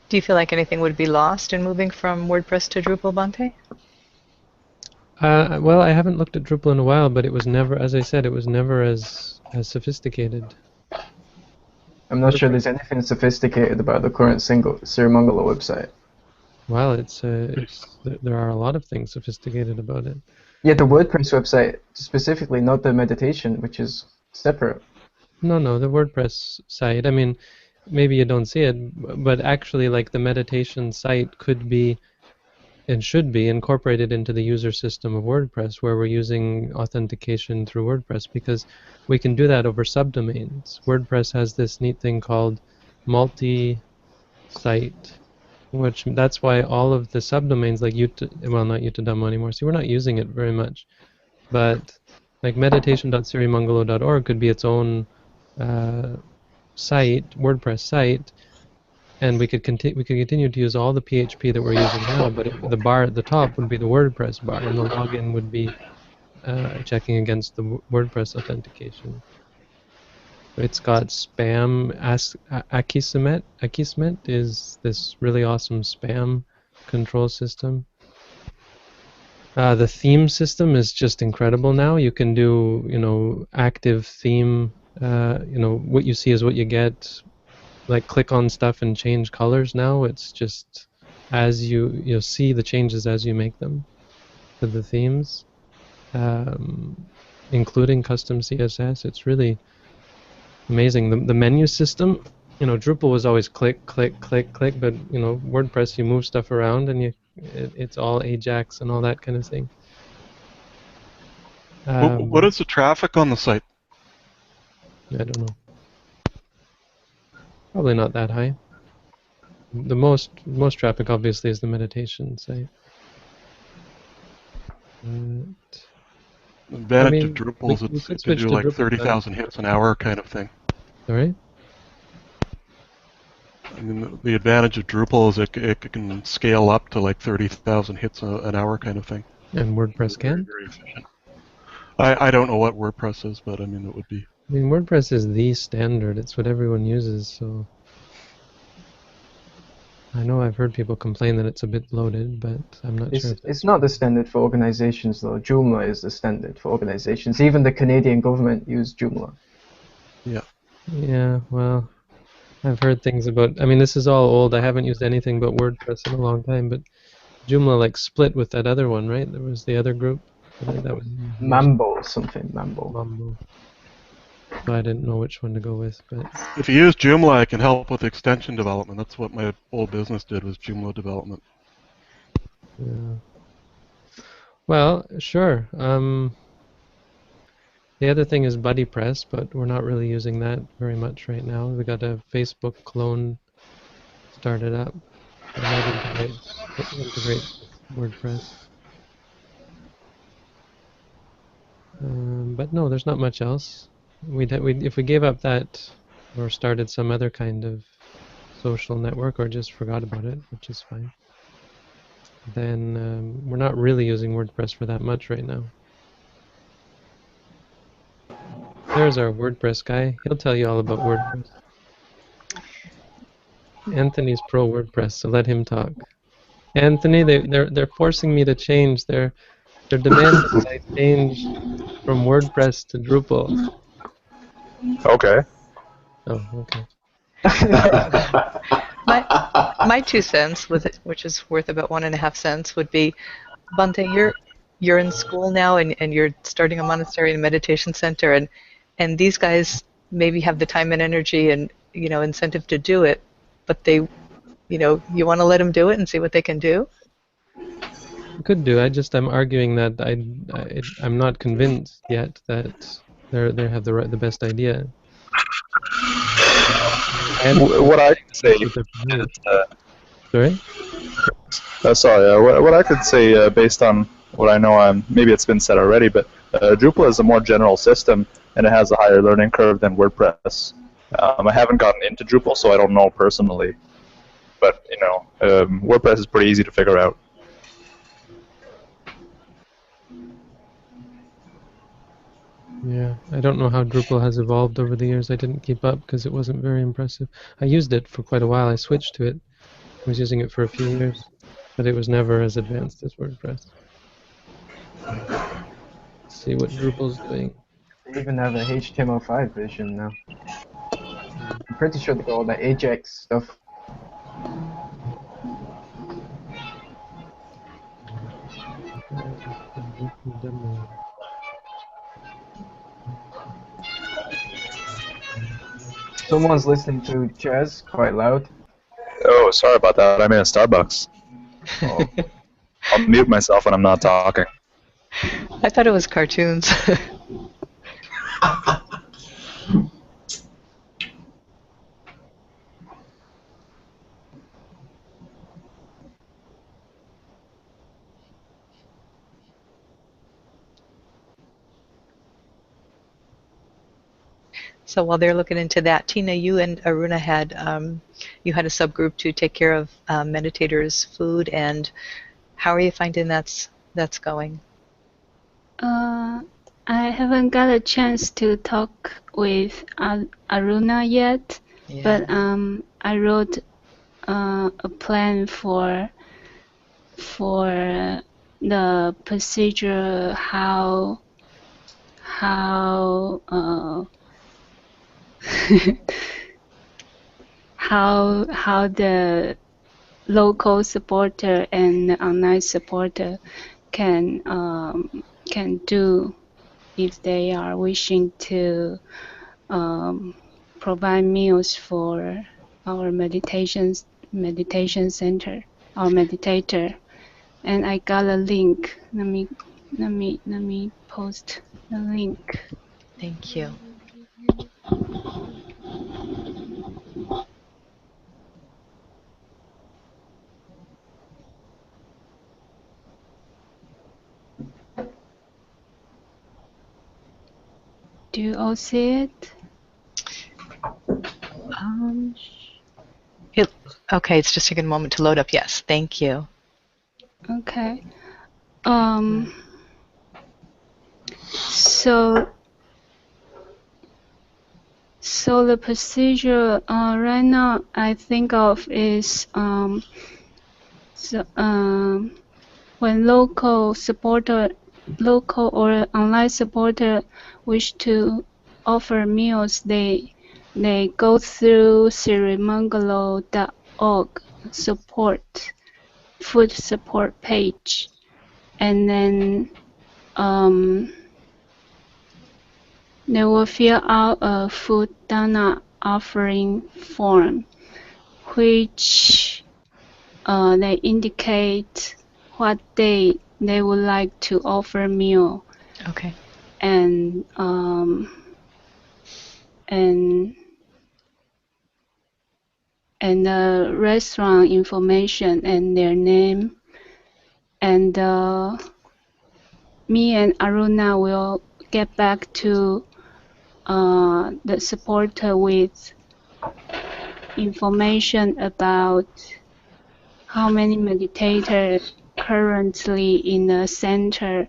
Do you feel like anything would be lost in moving from WordPress to Drupal, Bhante? Well, I haven't looked at Drupal in a while, but it was never, as I said, it was never as sophisticated. I'm not sure there's anything sophisticated about the current Sirimangalo website. Well, there are a lot of things sophisticated about it. Yeah, the WordPress website specifically, not the meditation, which is separate. No, the WordPress site. I mean, maybe you don't see it, but actually, like the meditation site could be and should be incorporated into the user system of WordPress, where we're using authentication through WordPress, because we can do that over subdomains. WordPress has this neat thing called multi-site, which that's why all of the subdomains like well, not Utadamo anymore. See, we're not using it very much, but like meditation.sirimangalo.org could be its own site, WordPress site, and we could continue to use all the PHP that we're using now, but the bar at the top would be the WordPress bar, and the login would be checking against the WordPress authentication. It's got spam. Akismet. Akismet is this really awesome spam control system. The theme system is just incredible now. You can do, active theme. What you see is what you get. Like click on stuff and change colors now. It's just as you'll see the changes as you make them to the themes, including custom CSS. It's really amazing. The menu system, Drupal was always click, click, click, click, but WordPress, you move stuff around and it's all Ajax and all that kind of thing. What is the traffic on the site? I don't know. Probably not that high. The most traffic obviously is the meditation site. The advantage of Drupal is we it could can switch do to like Drupal 30,000 hits an hour kind of thing. Sorry? I mean, the advantage of Drupal is it can scale up to like 30,000 hits an hour kind of thing. And WordPress can? Very efficient. I don't know what WordPress is, but I mean it would be. I mean, WordPress is the standard. It's what everyone uses, so I know I've heard people complain that it's a bit bloated, but I'm not sure. It's not the standard for organizations, though. Joomla is the standard for organizations. Even the Canadian government use Joomla. Yeah. Yeah, well, I've heard things about. I mean, this is all old. I haven't used anything but WordPress in a long time, but Joomla like split with that other one, right? There was the other group. That was Mambo or something. Mambo. Mambo. So I didn't know which one to go with, but If you use Joomla, it can help with extension development. That's what my old business did, was Joomla development. yeah. Well, sure. The other thing is BuddyPress, but we're not really using that very much right now. We got a Facebook clone started up. It might integrate with WordPress. But no, there's not much else. If we gave up that or started some other kind of social network or just forgot about it, which is fine, then we're not really using WordPress for that much right now. There's our WordPress guy. He'll tell you all about WordPress. Anthony's pro WordPress, so let him talk. Anthony, they're forcing me to change. They're demanding that I change from WordPress to Drupal. Okay. Oh, okay. My 2 cents, which is worth about 1.5 cents, would be, Bhante, you're in school now and you're starting a monastery and a meditation center, and these guys maybe have the time and energy and incentive to do it, but they, you want to let them do it and see what they can do. Could do. I'm arguing that I'm not convinced yet that they have the best idea. What I could say What they're is, sorry? what I could say based on what I know, maybe it's been said already, but Drupal is a more general system and it has a higher learning curve than WordPress. I haven't gotten into Drupal, so I don't know personally, but WordPress is pretty easy to figure out. Yeah, I don't know how Drupal has evolved over the years. I didn't keep up because it wasn't very impressive. I used it for quite a while. I switched to it. I was using it for a few years, but it was never as advanced as WordPress. Let's see what Drupal's doing. They even have a HTML5 version now. I'm pretty sure they got all the Ajax stuff. Drupal demo. Someone's listening to jazz quite loud. Oh, sorry about that. I'm in a Starbucks. Oh, I'll mute myself when I'm not talking. I thought it was cartoons. So while they're looking into that, Tina, you and Aruna had you had a subgroup to take care of meditators' food, and how are you finding that's going? I haven't got a chance to talk with Aruna yet, but I wrote a plan for the procedure, how how the local supporter and the online supporter can do if they are wishing to provide meals for our meditation center, our meditator. And I got a link. Let me post the link. Thank you. Do you all see it? Okay, it's just taking a moment to load up. Yes, thank you. Okay. So the procedure right now I think of is when local or online supporter wish to offer meals, they go through sirimangalo.org food support page, and then they will fill out a food dana offering form, which they indicate what day they would like to offer meal, Okay. and the restaurant information and their name, and me and Aruna will get back to the supporter with information about how many meditators currently in the center,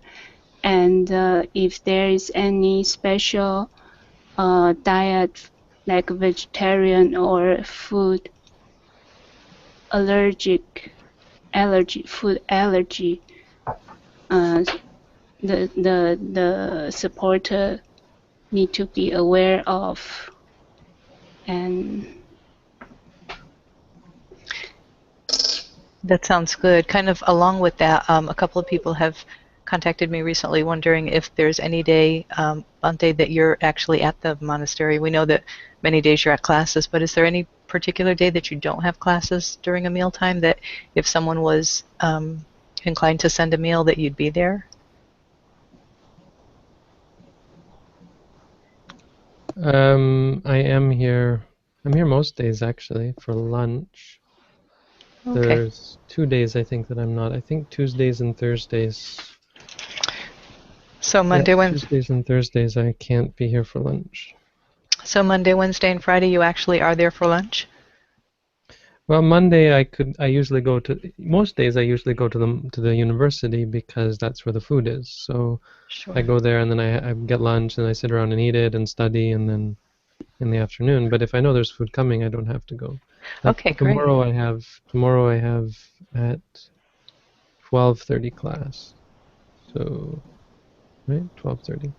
and if there is any special diet like vegetarian or food food allergy, the supporter need to be aware of. And That sounds good. Kind of along with that, a couple of people have contacted me recently wondering if there's any day, Bhante, that you're actually at the monastery. We know that many days you're at classes, but is there any particular day that you don't have classes during a mealtime that if someone was inclined to send a meal that you'd be there? I am here. I'm here most days actually for lunch. Okay. There's 2 days I think that I'm not. I think Tuesdays and Thursdays. So Monday, Wednesday. Tuesdays and Thursdays I can't be here for lunch. So Monday, Wednesday, and Friday you actually are there for lunch? Well, Monday I usually go to, most days I usually go to the university because that's where the food is. So I Sure. go there and then I get lunch and I sit around and eat it and study and then in the afternoon. But if I know there's food coming, I don't have to go. Like Okay, great. tomorrow I have at 12:30 class. So, right? 12:30.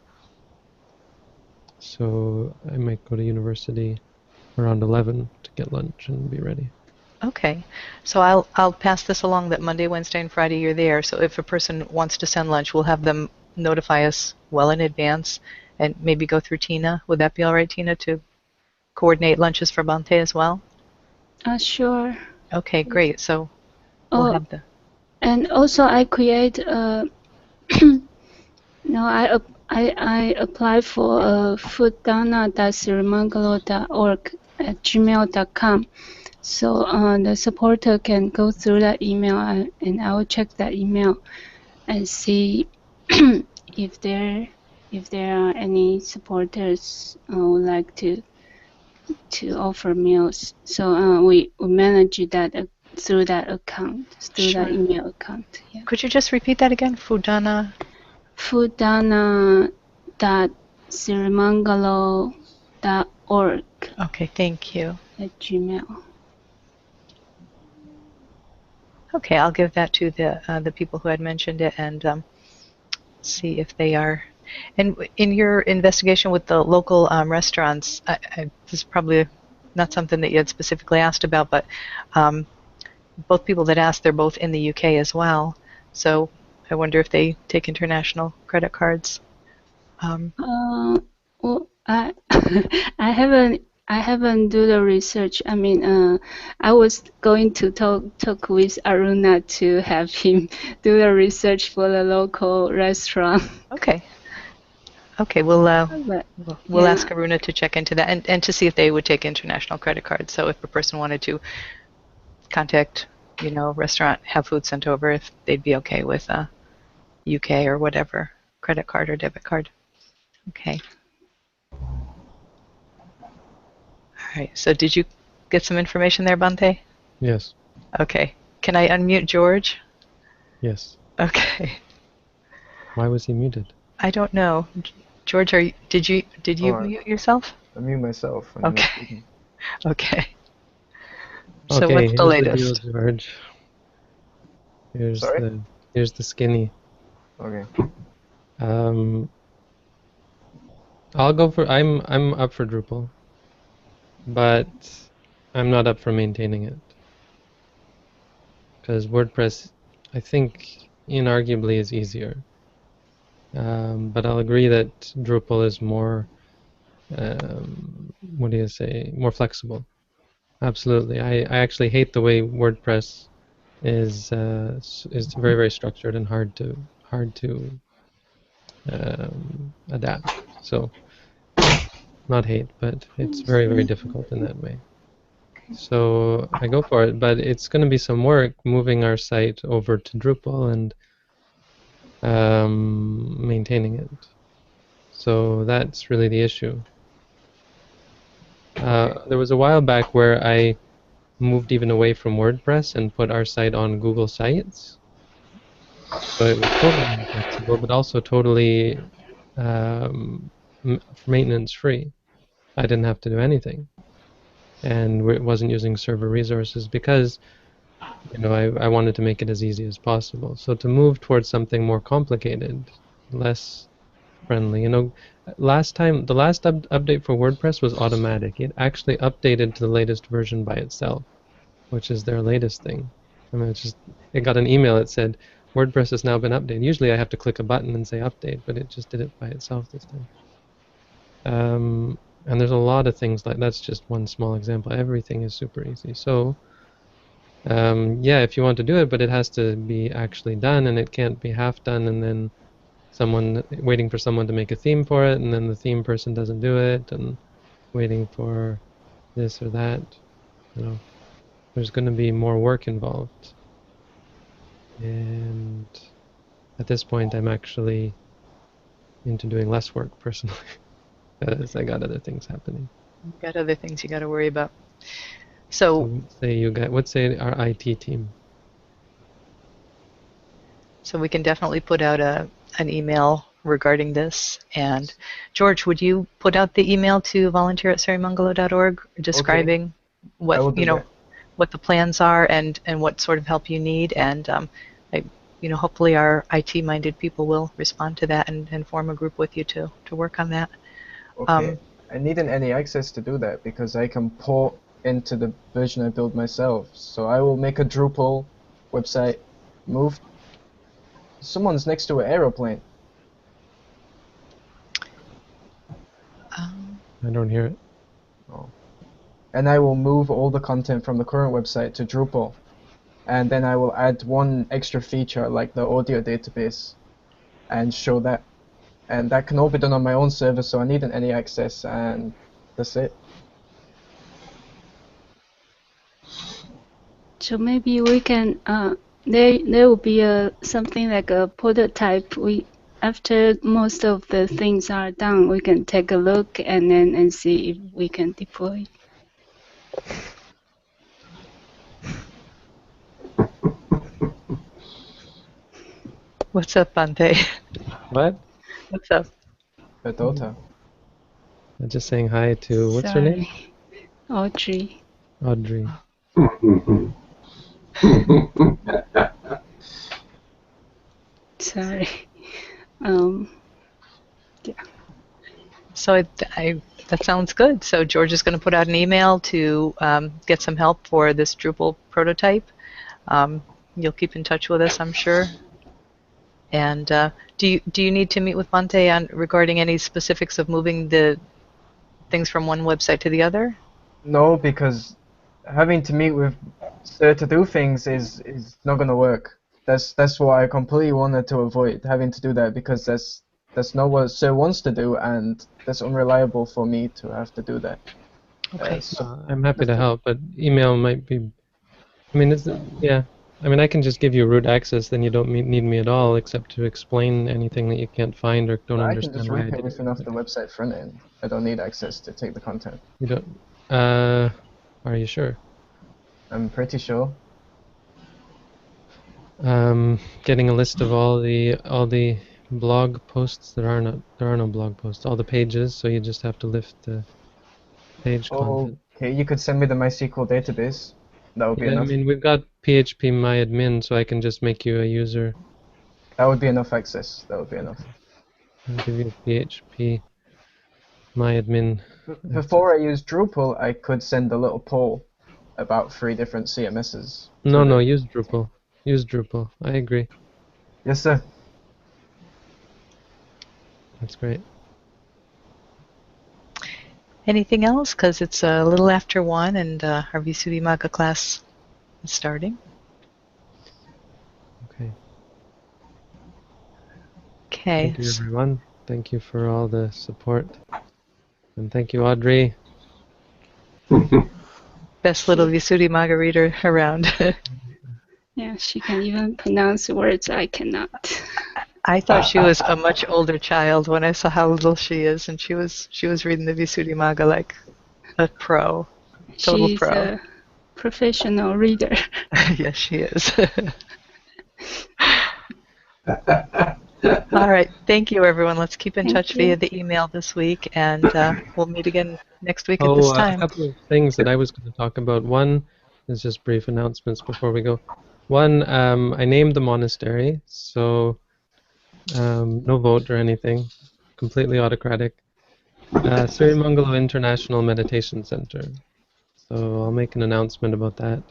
So I might go to university around 11 to get lunch and be ready. Okay. So I'll pass this along that Monday, Wednesday, and Friday you're there. So if a person wants to send lunch, we'll have them notify us well in advance and maybe go through Tina. Would that be all right, Tina, to coordinate lunches for Bante as well? Sure. Okay, great. So we'll Oh, have the and also I create no, I apply for fooddana.sirimangalo.org at gmail.com. So the supporter can go through that email and I will check that email and see if there are any supporters who would like to offer meals. So we manage that through that account, through that Sure. email account. Yeah. Could you just repeat that again? Fudana. Fooddana.sirimangalo.org Okay, thank you. at Gmail. Okay, I'll give that to the people who had mentioned it and see if they are. And in your investigation with the local restaurants, this is probably not something that you had specifically asked about, but both people that asked, they're both in the UK as well. So I wonder if they take international credit cards. Well, I I haven't do the research. I mean, I was going to talk with Aruna to have him do the research for the local restaurant. Okay. Okay, we'll But we'll yeah. ask Aruna to check into that and to see if they would take international credit cards. So if a person wanted to contact, restaurant, have food sent over, if they'd be okay with a UK or whatever credit card or debit card. Okay. All right. So did you get some information there, Bante? Yes. Okay. Can I unmute George? Yes. Okay. Why was he muted? I don't know. George, did you mute yourself? I mute myself when I'm not Okay. speaking. Okay. So Okay, what's the here's the deal, latest? George. Sorry? Here's the skinny. Okay. I'm up for Drupal, but I'm not up for maintaining it. Because WordPress, I think, inarguably is easier. But I'll agree that Drupal is more, more flexible. Absolutely. I actually hate the way WordPress is very, very structured and hard to adapt. So not hate, but it's very, very difficult in that way. So I go for it, but it's going to be some work moving our site over to Drupal and maintaining it. So that's really the issue. There was a while back where I moved even away from WordPress and put our site on Google Sites. So it was totally flexible, but also totally maintenance free. I didn't have to do anything, and it wasn't using server resources because I wanted to make it as easy as possible. So to move towards something more complicated, less friendly, the last update for WordPress was automatic. It actually updated to the latest version by itself, which is their latest thing. I mean, it got an email that said WordPress has now been updated. Usually I have to click a button and say update, but it just did it by itself this time. And there's a lot of things that's just one small example. Everything is super easy. So yeah, if you want to do it, but it has to be actually done, and it can't be half done, and then waiting for someone to make a theme for it, and then the theme person doesn't do it, and waiting for this or that. There's going to be more work involved. And at this point, I'm actually into doing less work personally, because I got other things happening. You've got other things you got to worry about. So, say you guys, what say our IT team? so we can definitely put out an email regarding this. And George, would you put out the email to volunteer@sirimangalo.org describing I what, will do that. what the plans are and what sort of help you need? And I, hopefully our IT-minded people will respond to that and form a group with you to work on that. Okay. I need an any access to do that because I can port into the version I build myself. So I will make a Drupal website, move. Someone's next to an aeroplane. I don't hear it. Oh. And I will move all the content from the current website to Drupal. And then I will add one extra feature like the audio database and show that. And that can all be done on my own server, so I need an any access, and that's it. So maybe we can there will be something like a prototype. After most of the things are done, we can take a look and see if we can deploy. What's up, Bante? What? What's up? The Dota. I'm just saying hi to, what's her name? Sorry, Audrey. Audrey. Sorry. Yeah. So that sounds good. So George is going to put out an email to get some help for this Drupal prototype. You'll keep in touch with us, I'm sure. And do you need to meet with Bante on regarding any specifics of moving the things from one website to the other? No, because having to meet with Sir to do things is not gonna work. That's what I completely wanted to avoid, having to do that, because that's not what Sir wants to do, and that's unreliable for me to have to do that. Okay. I'm happy to help, but email might be. I mean, yeah. I mean, I can just give you root access, then you don't need me at all, except to explain anything that you can't find or don't I can just understand why I rip did everything off it. the website front end. I don't need access to take the content. You don't. Are you sure? I'm pretty sure. Getting a list of all the blog posts. There are no blog posts. All the pages, so you just have to lift the page content. Okay, you could send me the MySQL database. That would be Yeah, I enough. mean, we've got PHP myadmin, so I can just make you a user. That would be enough access. That would be enough. I'll give you PHP myadmin. Before I use Drupal, I could send a little poll about 3 different CMSs. No, use Drupal. Use Drupal. I agree. Yes, sir. That's great. Anything else? Because it's a little after 1 and our Visuddhimagga class is starting. Okay. Okay. Thank you, everyone. Thank you for all the support. And thank you, Audrey. Best little Visuddhimagga reader around. Yeah, she can even pronounce words I cannot. I thought she was a much older child when I saw how little she is, and she was reading the Visuddhimagga like a pro, total She's pro. a professional reader. Yes, she is. All right, thank you, everyone. Let's keep in Thank touch you. via the email this week, and we'll meet again next week at this A time. couple of things that I was going to talk about. One is just brief announcements before we go. One, I named the monastery, so no vote or anything, completely autocratic. Sirimangalo International Meditation Center. So I'll make an announcement about that.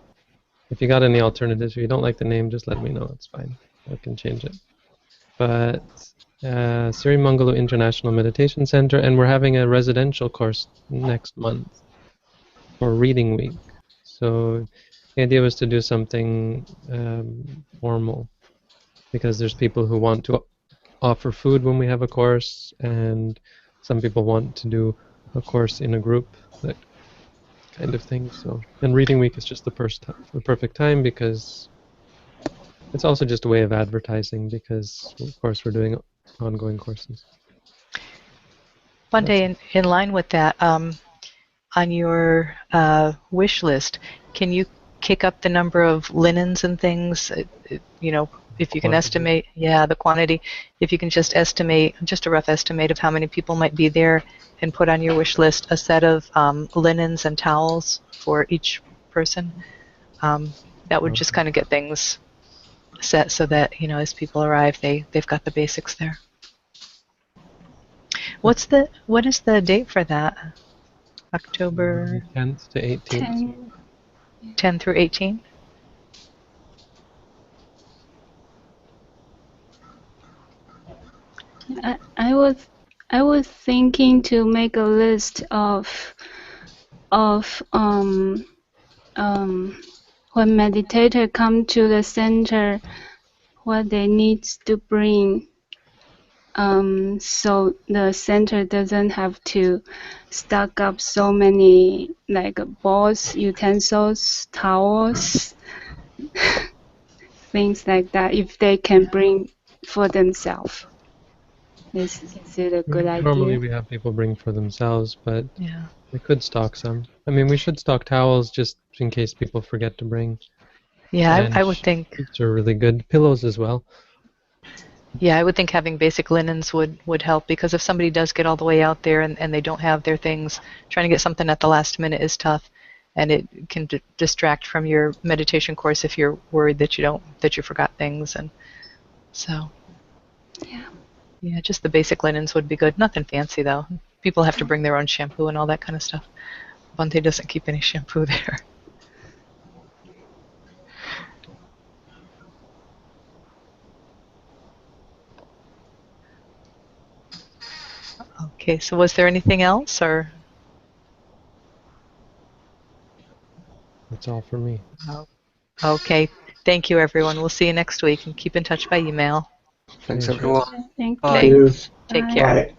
If you got any alternatives, if you don't like the name, just let me know. It's fine. I can change it. But Sirimangalo International Meditation Center, and we're having a residential course next month for Reading Week. So the idea was to do something formal, because there's people who want to offer food when we have a course, and some people want to do a course in a group, that kind of thing. So, and Reading Week is just the perfect time, because it's also just a way of advertising, because of course we're doing ongoing courses. One day, in line with that, on your wish list, can you kick up the number of linens and things? You know, if you can Quantity. estimate, yeah, the quantity. If you can just estimate, just a rough estimate of how many people might be there, and put on your wish list a set of linens and towels for each person. That would just Okay. kind of get things set so that, you know, as people arrive, they've got the basics there. What is the date for that? October 10th to 18th. 10. 10 through 18? I was thinking to make a list of when meditator come to the center, what they need to bring, so the center doesn't have to stock up so many like bowls, utensils, towels, things like that. If they can bring for themselves, is it a good Normally idea? we have people bring for themselves, but Yeah. we could stock some. I mean, we should stock towels just in case people forget to bring. Yeah, And I would think. sheets are really good. Pillows as well. Yeah, I would think having basic linens would help, because if somebody does get all the way out there and they don't have their things, trying to get something at the last minute is tough, and it can distract from your meditation course if you're worried that you forgot things, and so Yeah. yeah, just the basic linens would be good. Nothing fancy though. People have to bring their own shampoo and all that kind of stuff. Bante doesn't keep any shampoo there. Okay, so was there anything else, or? That's all for me. Oh, okay, thank you everyone. We'll see you next week, and keep in touch by email. Thanks, Yeah, sure. everyone. Thank Bye. you. You. Take Bye. care. Bye.